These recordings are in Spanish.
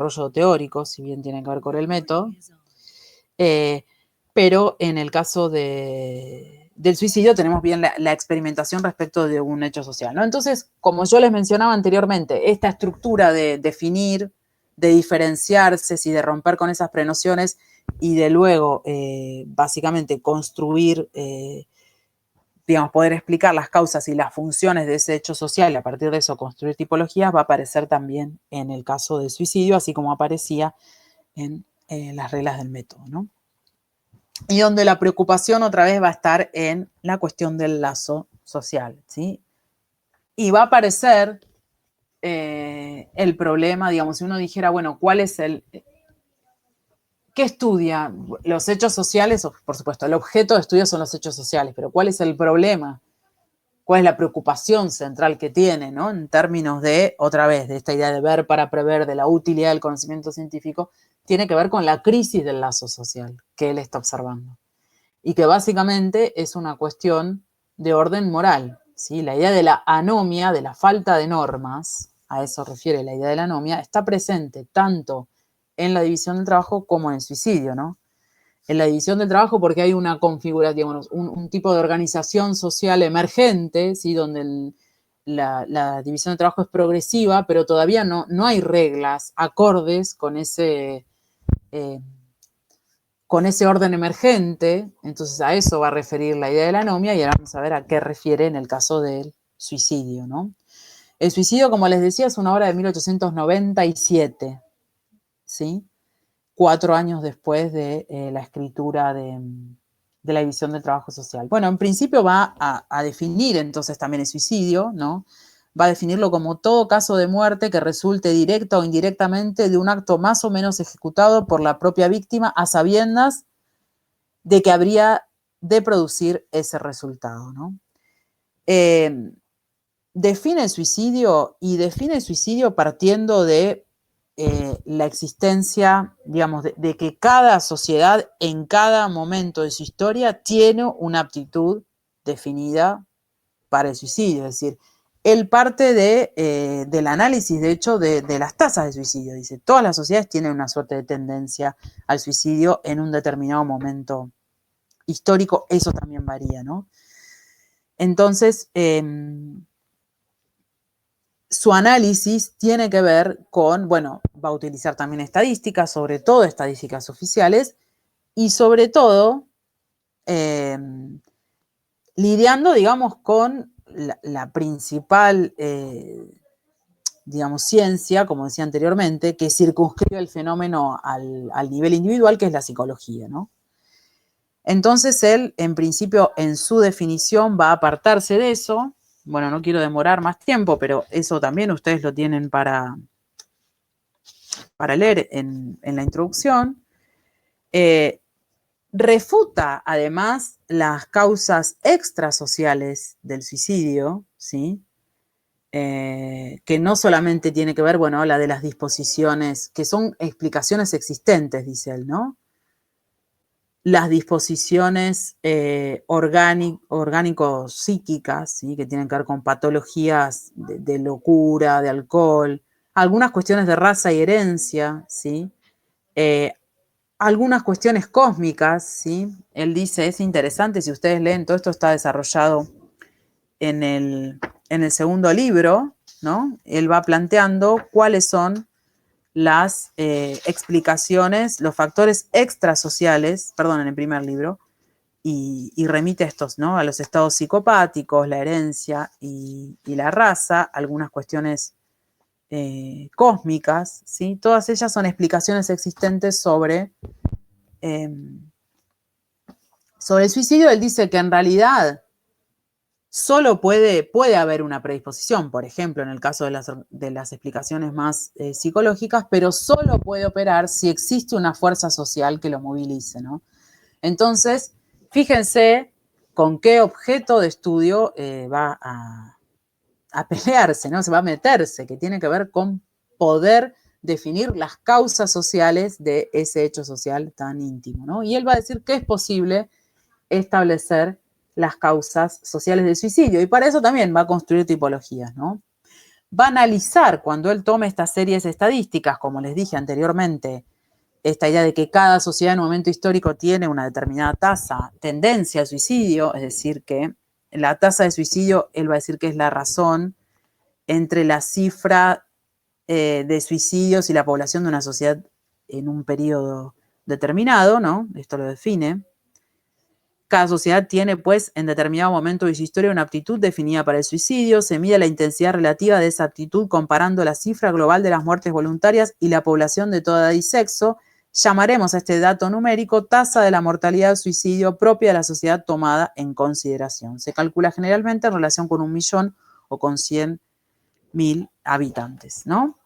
desarrollo teórico, si bien tiene que ver con el método, pero en el caso del suicidio tenemos bien la experimentación respecto de un hecho social, ¿no? Entonces, como yo les mencionaba anteriormente, esta estructura de definir, de diferenciarse, y de romper con esas prenociones y de luego, básicamente, construir, digamos, poder explicar las causas y las funciones de ese hecho social y a partir de eso construir tipologías, va a aparecer también en el caso del suicidio, así como aparecía en las reglas del método, ¿no? Y donde la preocupación otra vez va a estar en la cuestión del lazo social, ¿sí? Y va a aparecer el problema, digamos, si uno dijera, bueno, ¿cuál es ¿qué estudia? Los hechos sociales, por supuesto, el objeto de estudio son los hechos sociales, pero ¿cuál es el problema? ¿Cuál es la preocupación central que tiene, ¿no? En términos de, otra vez, de esta idea de ver para prever, de la utilidad del conocimiento científico, tiene que ver con la crisis del lazo social que él está observando. Y que básicamente es una cuestión de orden moral, ¿sí? La idea de la anomia, de la falta de normas, a eso refiere la idea de la anomia, está presente tanto en la división del trabajo como en el suicidio, ¿no? En la división del trabajo porque hay una configuración, digamos, un tipo de organización social emergente, ¿sí? Donde la división del trabajo es progresiva, pero todavía no hay reglas acordes con ese orden emergente. Entonces a eso va a referir la idea de la anomia y ahora vamos a ver a qué refiere en el caso del suicidio, ¿no? El suicidio, como les decía, es una obra de 1897, ¿sí? 4 años después de la escritura de la división del trabajo social. Bueno, en principio va a definir entonces también el suicidio, ¿no? Va a definirlo como todo caso de muerte que resulte directa o indirectamente de un acto más o menos ejecutado por la propia víctima a sabiendas de que habría de producir ese resultado, ¿no? Define el suicidio y define el suicidio partiendo de la existencia, digamos, de que cada sociedad en cada momento de su historia tiene una aptitud definida para el suicidio. Es decir, él parte del análisis, de hecho, de las tasas de suicidio. Dice, todas las sociedades tienen una suerte de tendencia al suicidio en un determinado momento histórico. Eso también varía, ¿no? Entonces, su análisis tiene que ver con, bueno, va a utilizar también estadísticas, sobre todo estadísticas oficiales, y sobre todo lidiando, digamos, con la principal, digamos, ciencia, como decía anteriormente, que circunscribe el fenómeno al nivel individual, que es la psicología, ¿no? Entonces él, en principio, en su definición va a apartarse de eso. Bueno, no quiero demorar más tiempo, pero eso también ustedes lo tienen para leer en la introducción. Refuta, además, las causas extrasociales del suicidio, ¿sí? Que no solamente tiene que ver, bueno, la de las disposiciones, que son explicaciones existentes, dice él, ¿no? Las disposiciones orgánico-psíquicas, ¿sí? Que tienen que ver con patologías de locura, de alcohol, algunas cuestiones de raza y herencia, ¿sí? Algunas cuestiones cósmicas, ¿sí? Él dice, es interesante, si ustedes leen, todo esto está desarrollado en el segundo libro, ¿no? Él va planteando cuáles son las explicaciones, los factores extrasociales, perdón, en el primer libro, y remite estos, ¿no? A los estados psicopáticos, la herencia y la raza, algunas cuestiones cósmicas, ¿sí? Todas ellas son explicaciones existentes sobre el suicidio. Él dice que en realidad solo puede haber una predisposición, por ejemplo, en el caso de las explicaciones más psicológicas, pero solo puede operar si existe una fuerza social que lo movilice, ¿no? Entonces, fíjense con qué objeto de estudio va a pelearse, ¿no? Se va a meterse, que tiene que ver con poder definir las causas sociales de ese hecho social tan íntimo, ¿no? Y él va a decir que es posible establecer las causas sociales del suicidio, y para eso también va a construir tipologías, ¿no? va a analizar cuando él tome estas series estadísticas, como les dije anteriormente, esta idea de que cada sociedad en un momento histórico tiene una determinada tendencia al suicidio, es decir, que la tasa de suicidio, él va a decir que es la razón entre la cifra de suicidios y la población de una sociedad en un periodo determinado, ¿no? Esto lo define. Cada sociedad tiene, pues, en determinado momento de su historia una aptitud definida para el suicidio. Se mide la intensidad relativa de esa aptitud comparando la cifra global de las muertes voluntarias y la población de toda edad y sexo. Llamaremos a este dato numérico tasa de la mortalidad del suicidio propia de la sociedad tomada en consideración. Se calcula generalmente en relación con 1.000.000 o con 100.000 habitantes, ¿no?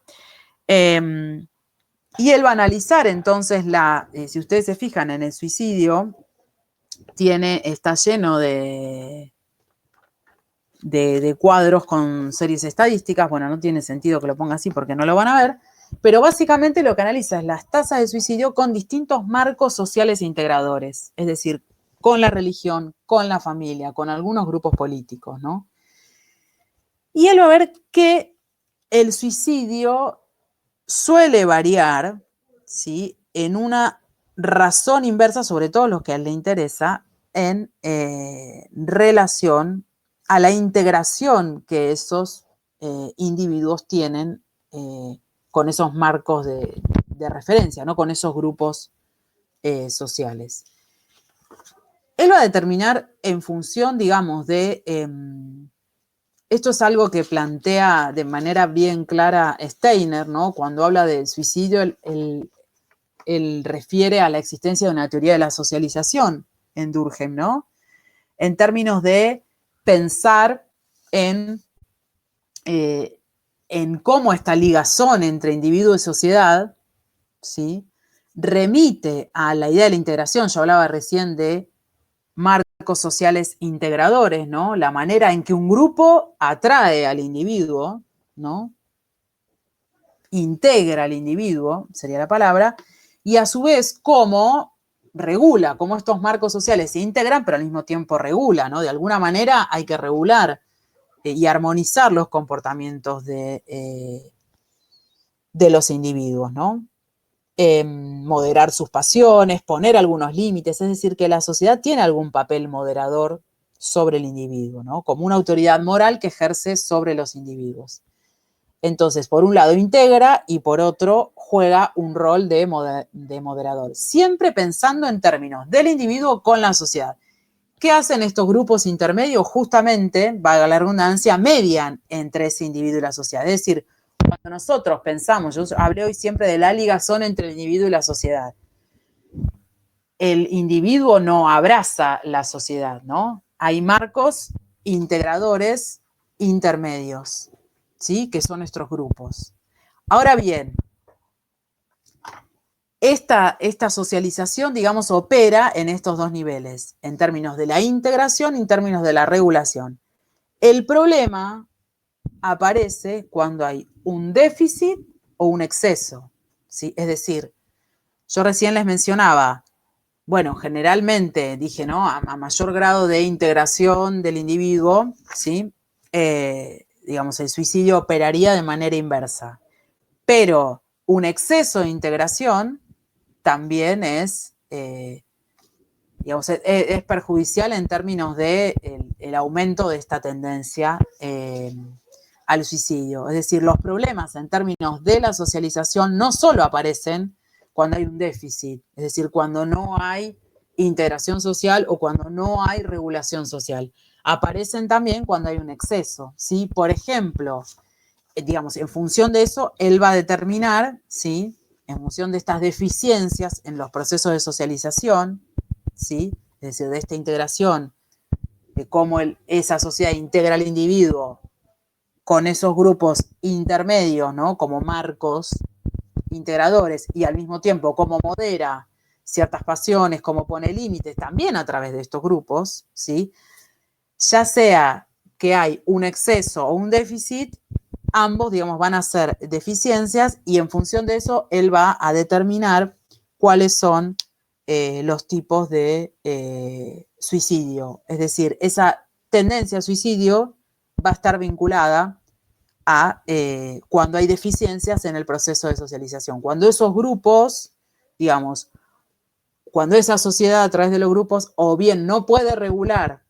Y él va a analizar entonces si ustedes se fijan en el suicidio, está lleno de cuadros con series estadísticas. Bueno, no tiene sentido que lo ponga así porque no lo van a ver, pero básicamente lo que analiza es las tasas de suicidio con distintos marcos sociales integradores, es decir, con la religión, con la familia, con algunos grupos políticos, ¿no? Y él va a ver que el suicidio suele variar, ¿sí?, en una razón inversa, sobre todo los que a él le interesa, en relación a la integración que esos individuos tienen con esos marcos de referencia, ¿no?, con esos grupos sociales. Él va a determinar en función, digamos, de... esto es algo que plantea de manera bien clara Steiner, ¿no? Cuando habla del suicidio, él refiere a la existencia de una teoría de la socialización en Durkheim, ¿no? En términos de pensar en cómo esta ligazón entre individuo y sociedad, ¿sí?, remite a la idea de la integración. Yo hablaba recién de marcos sociales integradores, ¿no? La manera en que un grupo atrae al individuo, ¿no?, integra al individuo, sería la palabra, y a su vez cómo regula, cómo estos marcos sociales se integran, pero al mismo tiempo regula, ¿no? De alguna manera hay que regular y armonizar los comportamientos de los individuos, ¿no? Moderar sus pasiones, poner algunos límites, es decir, que la sociedad tiene algún papel moderador sobre el individuo, ¿no?, como una autoridad moral que ejerce sobre los individuos. Entonces, por un lado integra y por otro juega un rol de moderador, siempre pensando en términos del individuo con la sociedad. ¿Qué hacen estos grupos intermedios? Justamente, valga la redundancia, median entre ese individuo y la sociedad. Es decir, cuando nosotros pensamos, yo hablé hoy siempre de la ligazón entre el individuo y la sociedad. El individuo no abraza la sociedad, ¿no? Hay marcos integradores intermedios, ¿sí?, que son nuestros grupos. Ahora bien, esta socialización, digamos, opera en estos dos niveles, en términos de la integración y en términos de la regulación. El problema aparece cuando hay un déficit o un exceso, ¿sí? Es decir, yo recién les mencionaba, bueno, generalmente dije, ¿no?, a mayor grado de integración del individuo, ¿sí?, digamos, el suicidio operaría de manera inversa. Pero un exceso de integración también es, digamos, es perjudicial en términos de el aumento de esta tendencia al suicidio. Es decir, los problemas en términos de la socialización no solo aparecen cuando hay un déficit, es decir, cuando no hay integración social o cuando no hay regulación social. Aparecen también cuando hay un exceso, ¿sí? Por ejemplo, digamos, en función de eso, él va a determinar, ¿sí?, en función de estas deficiencias en los procesos de socialización, ¿sí?, es decir, de esta integración, de cómo esa sociedad integra al individuo con esos grupos intermedios, ¿no?, como marcos integradores, y al mismo tiempo cómo modera ciertas pasiones, cómo pone límites también a través de estos grupos, ¿sí?, ya sea que hay un exceso o un déficit, ambos, digamos, van a ser deficiencias y en función de eso él va a determinar cuáles son los tipos de suicidio. Es decir, esa tendencia a suicidio va a estar vinculada cuando hay deficiencias en el proceso de socialización. Cuando esos grupos, digamos, cuando esa sociedad a través de los grupos o bien no puede regular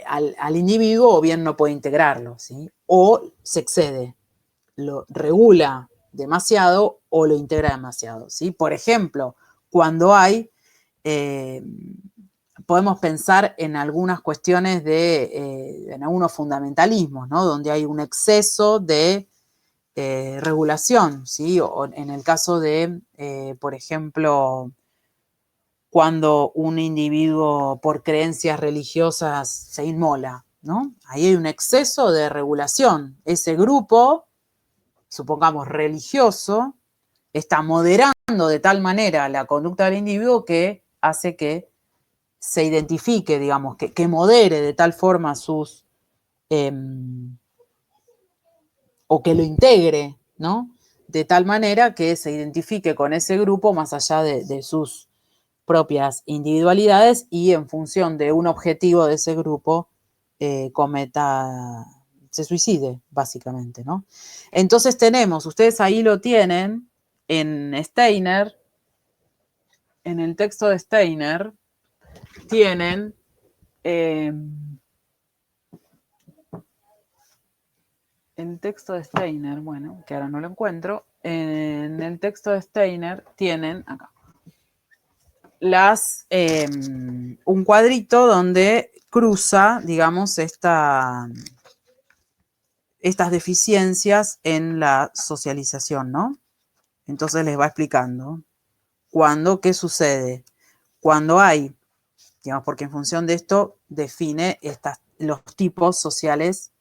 al individuo o bien no puede integrarlo, ¿sí? O se excede, lo regula demasiado o lo integra demasiado, ¿sí? Por ejemplo, cuando hay, podemos pensar en algunas cuestiones en algunos fundamentalismos, ¿no? Donde hay un exceso de regulación, ¿sí? O en el caso de, por ejemplo, cuando un individuo por creencias religiosas se inmola, ¿no? Ahí hay un exceso de regulación. Ese grupo, supongamos religioso, está moderando de tal manera la conducta del individuo que hace que se identifique, digamos, que modere de tal forma sus, o que lo integre, ¿no? De tal manera que se identifique con ese grupo más allá de sus propias individualidades y en función de un objetivo de ese grupo se suicide, básicamente, ¿no? Entonces tenemos, ustedes ahí lo tienen, en Steiner, en el texto de Steiner, tienen el texto de Steiner, bueno, que ahora no lo encuentro, en el texto de Steiner tienen acá un cuadrito donde cruza, digamos, estas deficiencias en la socialización, ¿no? Entonces les va explicando qué sucede, cuando hay, digamos, porque en función de esto define los tipos sociales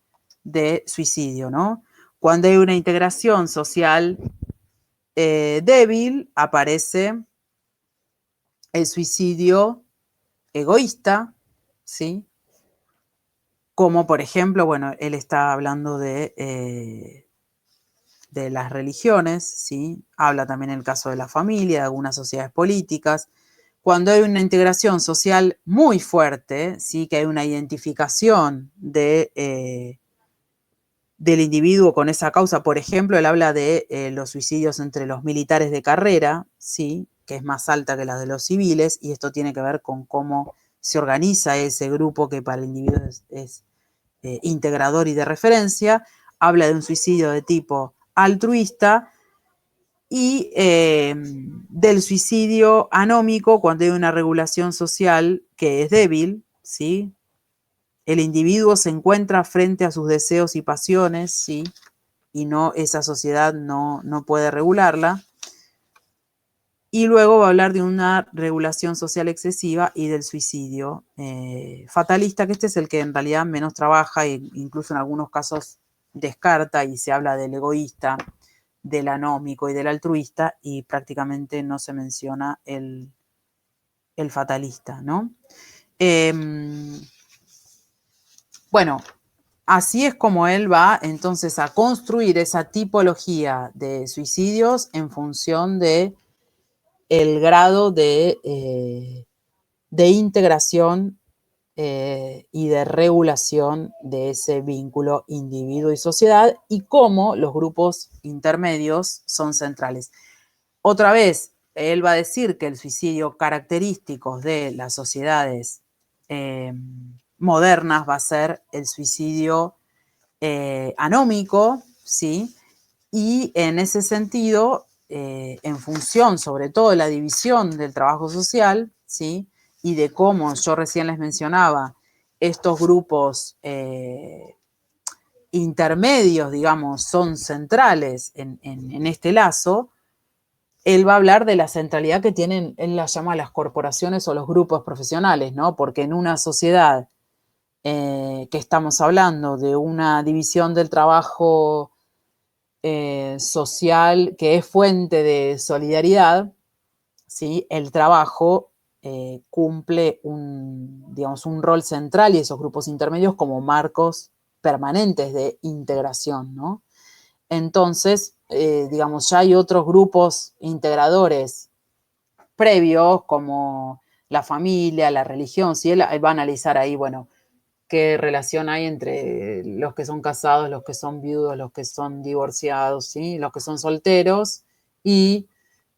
de suicidio, ¿no? Cuando hay una integración social débil, aparece el suicidio egoísta, ¿sí? Como por ejemplo, bueno, él está hablando de las religiones, ¿sí? Habla también en el caso de la familia, de algunas sociedades políticas. Cuando hay una integración social muy fuerte, ¿sí? Que hay una identificación del individuo con esa causa. Por ejemplo, él habla de los suicidios entre los militares de carrera, ¿sí? Que es más alta que la de los civiles, y esto tiene que ver con cómo se organiza ese grupo que para el individuo es integrador y de referencia. Habla de un suicidio de tipo altruista y del suicidio anómico cuando hay una regulación social que es débil, ¿sí? El individuo se encuentra frente a sus deseos y pasiones, ¿sí? Y esa sociedad no puede regularla. Y luego va a hablar de una regulación social excesiva y del suicidio fatalista, que este es el que en realidad menos trabaja e incluso en algunos casos descarta, y se habla del egoísta, del anómico y del altruista, y prácticamente no se menciona el fatalista, ¿no? Bueno, así es como él va entonces a construir esa tipología de suicidios en función de el grado de integración y de regulación de ese vínculo individuo y sociedad, y cómo los grupos intermedios son centrales. Otra vez, él va a decir que el suicidio característico de las sociedades modernas va a ser el suicidio anómico, ¿sí? Y en ese sentido, en función sobre todo de la división del trabajo social, ¿sí? Y de cómo yo recién les mencionaba, estos grupos intermedios, digamos, son centrales en este lazo, él va a hablar de la centralidad que tienen, él las llama las corporaciones o los grupos profesionales, ¿no? Porque en una sociedad que estamos hablando de una división del trabajo social que es fuente de solidaridad, ¿sí? El trabajo cumple digamos, un rol central, y esos grupos intermedios como marcos permanentes de integración, ¿no? Entonces, digamos, ya hay otros grupos integradores previos como la familia, la religión, ¿sí? Él va a analizar ahí, bueno, qué relación hay entre los que son casados, los que son viudos, los que son divorciados, ¿sí? Los que son solteros y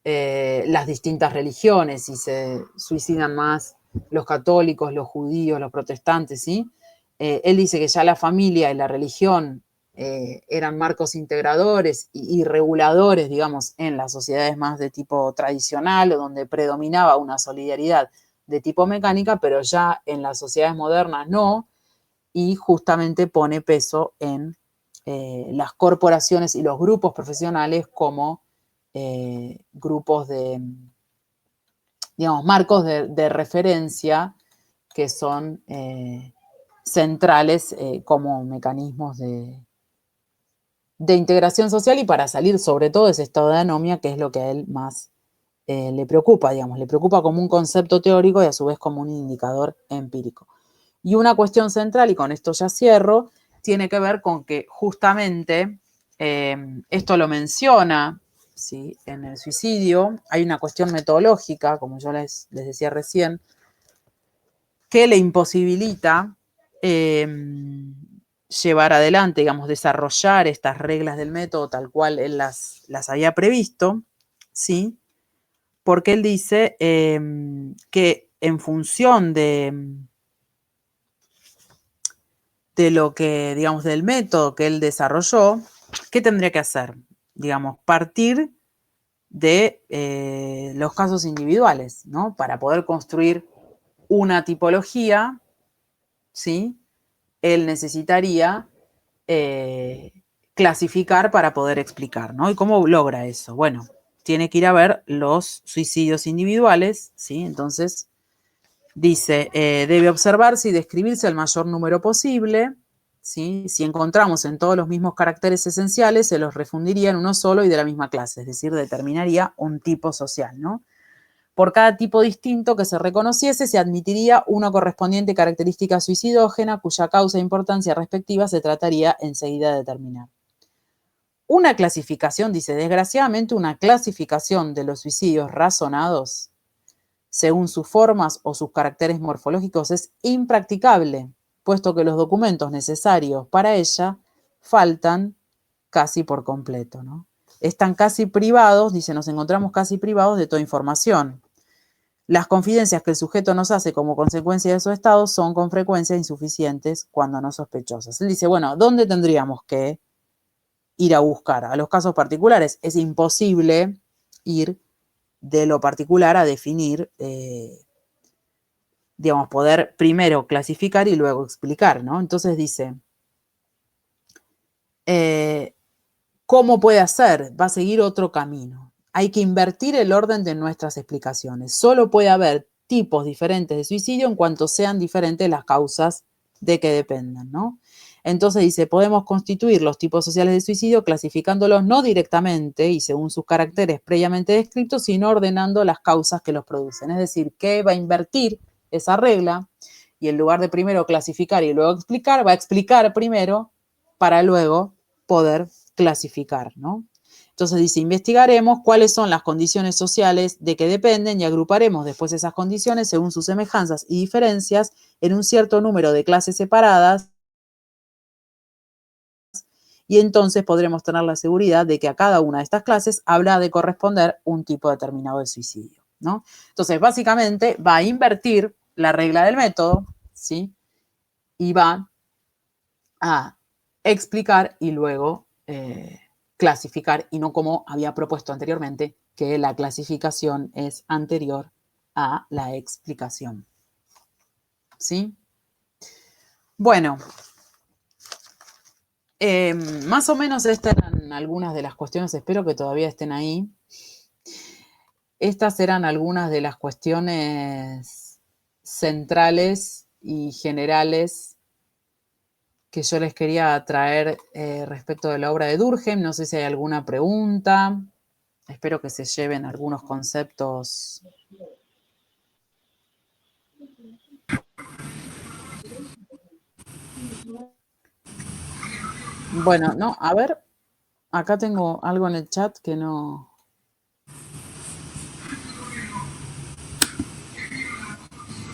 las distintas religiones, si se suicidan más los católicos, los judíos, los protestantes, ¿sí? Él dice que ya la familia y la religión eran marcos integradores y reguladores, digamos, en las sociedades más de tipo tradicional o donde predominaba una solidaridad de tipo mecánica, pero ya en las sociedades modernas no, y justamente pone peso en las corporaciones y los grupos profesionales como grupos de, digamos, marcos de referencia que son centrales como mecanismos de integración social y para salir sobre todo de ese estado de anomia, que es lo que a él más le preocupa, digamos, le preocupa como un concepto teórico y a su vez como un indicador empírico. Y una cuestión central, y con esto ya cierro, tiene que ver con que justamente esto lo menciona, ¿sí? En el suicidio, hay una cuestión metodológica, como yo les decía recién, que le imposibilita llevar adelante, digamos, desarrollar estas reglas del método tal cual él las había previsto, ¿sí? Porque él dice que en función de lo que, digamos, del método que él desarrolló, ¿qué tendría que hacer? Digamos, partir de los casos individuales, ¿no? Para poder construir una tipología, ¿sí? Él necesitaría clasificar para poder explicar, ¿no? ¿Y cómo logra eso? Bueno, tiene que ir a ver los suicidios individuales, ¿sí? Entonces, dice, debe observarse y describirse el mayor número posible, ¿sí? Si encontramos en todos los mismos caracteres esenciales, se los refundiría en uno solo y de la misma clase, es decir, determinaría un tipo social, ¿no? Por cada tipo distinto que se reconociese, se admitiría una correspondiente característica suicidógena cuya causa e importancia respectiva se trataría enseguida de determinar. Una clasificación, dice, desgraciadamente una clasificación de los suicidios razonados según sus formas o sus caracteres morfológicos es impracticable, puesto que los documentos necesarios para ella faltan casi por completo, ¿no? Están casi privados, dice, nos encontramos casi privados de toda información. Las confidencias que el sujeto nos hace como consecuencia de su estado son con frecuencia insuficientes cuando no sospechosas. Él dice, bueno, ¿dónde tendríamos que ir a buscar? A los casos particulares. Es imposible ir de lo particular a definir, digamos, poder primero clasificar y luego explicar, ¿no? Entonces dice, ¿cómo puede hacer? Va a seguir otro camino. Hay que invertir el orden de nuestras explicaciones. Solo puede haber tipos diferentes de suicidio en cuanto sean diferentes las causas de que dependan, ¿no? Entonces dice, podemos constituir los tipos sociales de suicidio clasificándolos no directamente y según sus caracteres previamente descritos, sino ordenando las causas que los producen. Es decir, que va a invertir esa regla y en lugar de primero clasificar y luego explicar, va a explicar primero para luego poder clasificar, ¿no? Entonces dice, investigaremos cuáles son las condiciones sociales de que dependen y agruparemos después esas condiciones según sus semejanzas y diferencias en un cierto número de clases separadas y entonces podremos tener la seguridad de que a cada una de estas clases habrá de corresponder un tipo determinado de suicidio, ¿no? Entonces, básicamente va a invertir la regla del método, ¿sí? Y va a explicar y luego clasificar y no como había propuesto anteriormente, que la clasificación es anterior a la explicación. ¿Sí? Bueno, más o menos estas eran algunas de las cuestiones, espero que todavía estén ahí. Estas eran algunas de las cuestiones centrales y generales que yo les quería traer respecto de la obra de Durkheim. No sé si hay alguna pregunta. Espero que se lleven algunos conceptos. Bueno, no, a ver, acá tengo algo en el chat que no.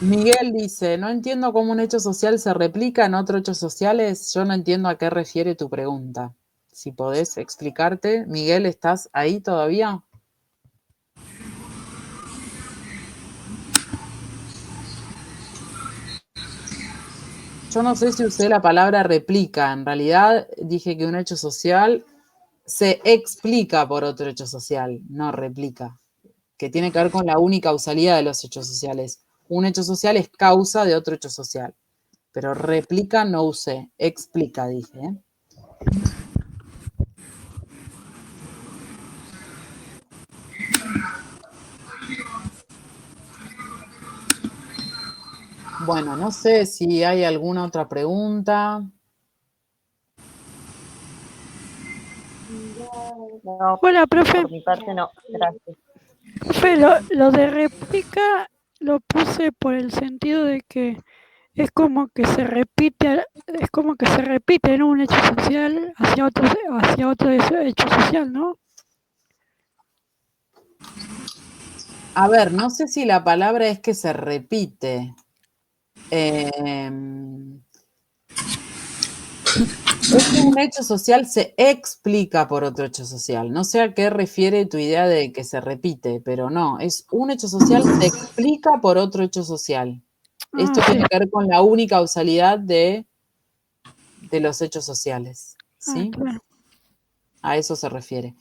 Miguel dice, no entiendo cómo un hecho social se replica en otros hechos sociales. Yo no entiendo a qué refiere tu pregunta. Si podés explicarte. Miguel, ¿estás ahí todavía? Yo no sé si usé la palabra replica. En realidad dije que un hecho social se explica por otro hecho social, no replica, que tiene que ver con la unicausalidad de los hechos sociales. Un hecho social es causa de otro hecho social, pero replica no usé, explica dije. Bueno, no sé si hay alguna otra pregunta. No, Hola, profe. por mi parte no, gracias. Profe, lo de réplica lo puse por el sentido de que es como que se repite, ¿no? Un hecho social hacia otro hecho social, ¿no? A ver, no sé si la palabra es que se repite. Es que un hecho social se explica por otro hecho social. No sé a qué refiere tu idea de que se repite, pero no, es un hecho social se explica por otro hecho social. Esto Sí. tiene que ver con la unicausalidad de los hechos sociales, ¿sí? Claro. A eso se refiere.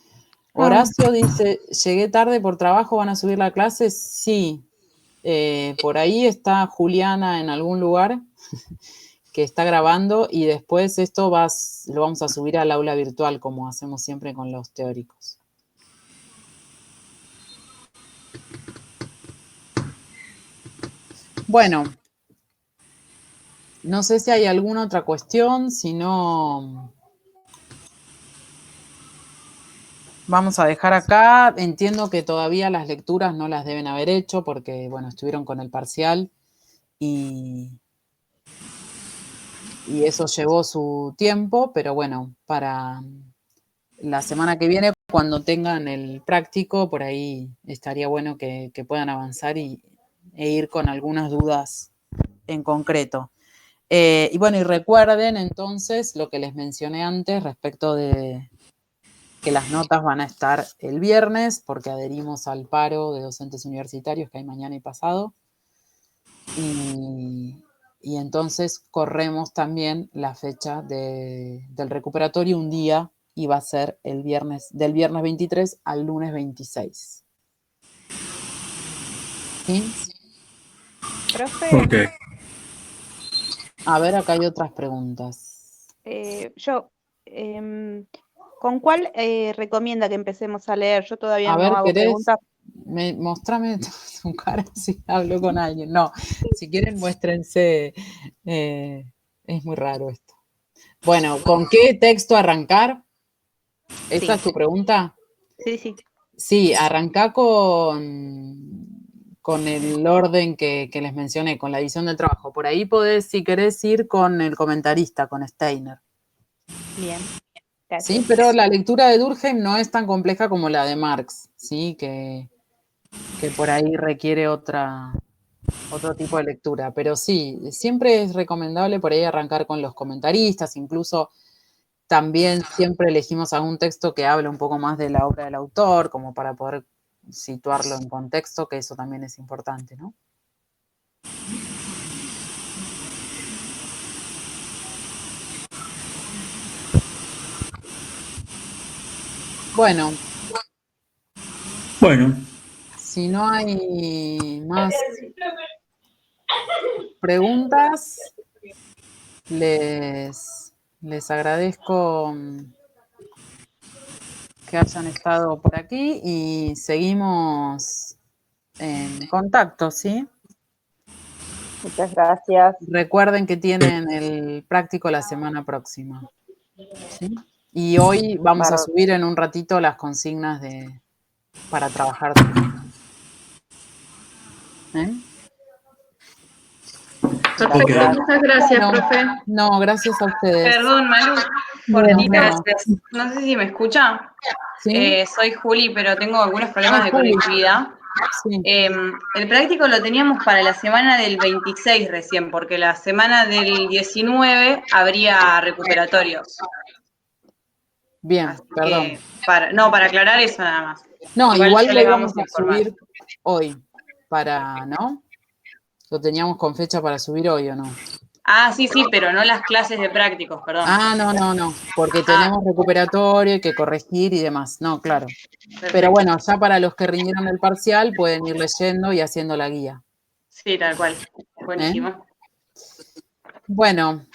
Horacio dice, llegué tarde por trabajo, ¿van a subir la clase? Sí. Por ahí está Juliana en algún lugar que está grabando y después esto lo vamos a subir al aula virtual como hacemos siempre con los teóricos. Bueno, no sé si hay alguna otra cuestión, si no, vamos a dejar acá. Entiendo que todavía las lecturas no las deben haber hecho porque, bueno, estuvieron con el parcial y eso llevó su tiempo, pero bueno, para la semana que viene, cuando tengan el práctico, por ahí estaría bueno que puedan avanzar e ir con algunas dudas en concreto. Y bueno, y recuerden entonces lo que les mencioné antes respecto de que las notas van a estar el viernes, porque adherimos al paro de docentes universitarios que hay mañana y pasado. Y entonces corremos también la fecha del recuperatorio un día y va a ser el viernes, del viernes 23 al lunes 26. ¿Sí? Profe. Ok. A ver, acá hay otras preguntas. ¿Con cuál recomienda que empecemos a leer? Yo todavía A no ver, hago ¿querés? preguntas. Mostrame tu cara si hablo con alguien. No, si quieren muéstrense. Es muy raro esto. Bueno, ¿con qué texto arrancar? ¿Esa es tu pregunta? Sí. Sí, arrancá con el orden que les mencioné, con la edición del trabajo. Por ahí podés, si querés, ir con el comentarista, con Steiner. Bien. Sí, pero la lectura de Durkheim no es tan compleja como la de Marx, ¿sí? Que por ahí requiere otro tipo de lectura. Pero sí, siempre es recomendable por ahí arrancar con los comentaristas, incluso también siempre elegimos algún texto que hable un poco más de la obra del autor, como para poder situarlo en contexto, que eso también es importante, ¿no? Bueno. Si no hay más preguntas, les agradezco que hayan estado por aquí y seguimos en contacto, ¿sí? Muchas gracias. Recuerden que tienen el práctico la semana próxima, ¿sí? Y hoy vamos a subir en un ratito las consignas para trabajar. Perfecto, muchas gracias, bueno, profe. No, gracias a ustedes. Perdón, Malu, gracias. No sé si me escucha. ¿Sí? Soy Juli, pero tengo algunos problemas de conectividad. Sí. El práctico lo teníamos para la semana del 26 recién, porque la semana del 19 habría recuperatorios. Bien, Así perdón. que, para aclarar eso nada más. No, igual ya lo les íbamos vamos a informar. subir hoy, ¿no? Lo teníamos con fecha para subir hoy, ¿o no? Ah, sí, pero no las clases de prácticos, perdón. Ah, no, porque tenemos recuperatorio, hay que corregir y demás. No, claro. Perfecto. Pero bueno, ya para los que rindieron el parcial pueden ir leyendo y haciendo la guía. Sí, tal cual. Buenísimo. Bueno,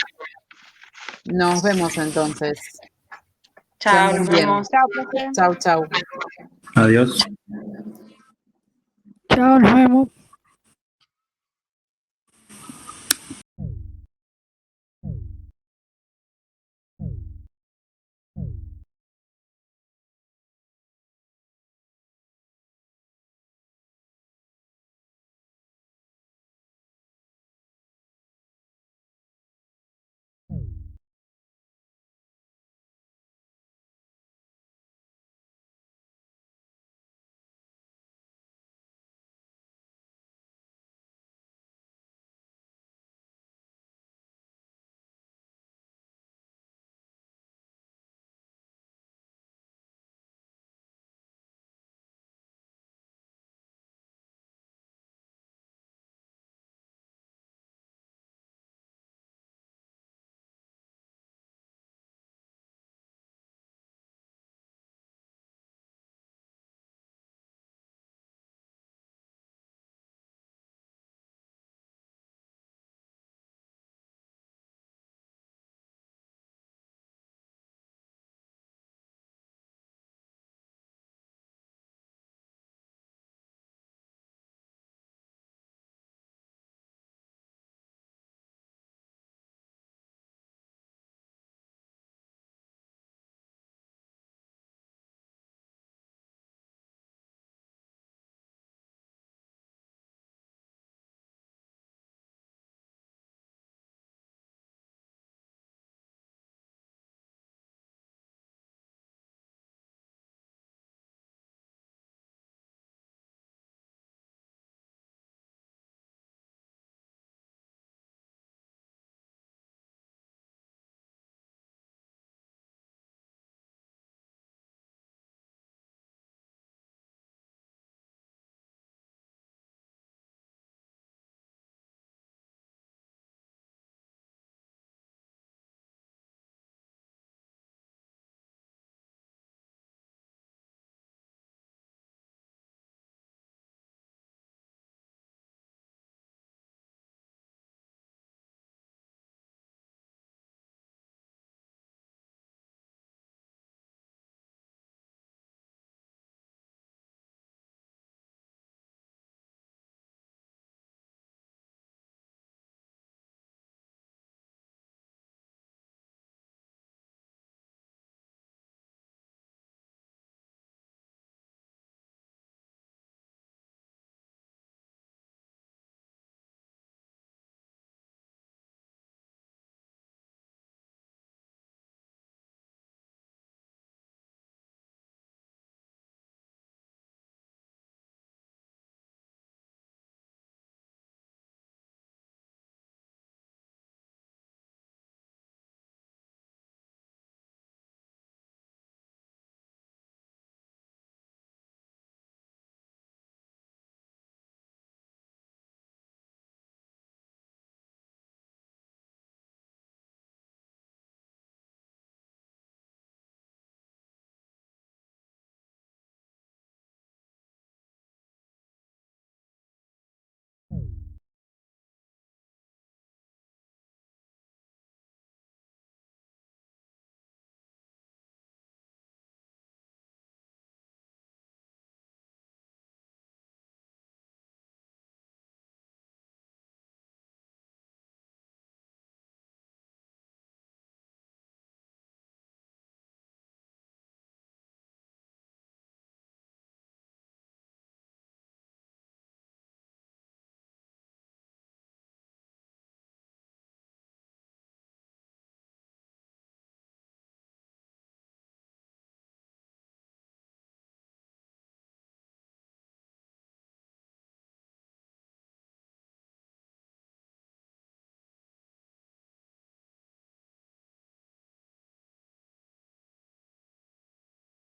nos vemos entonces. Chao, Que anden nos bien. vemos. Chao, profe. Chau, chau. Adiós. Chao, nos vemos.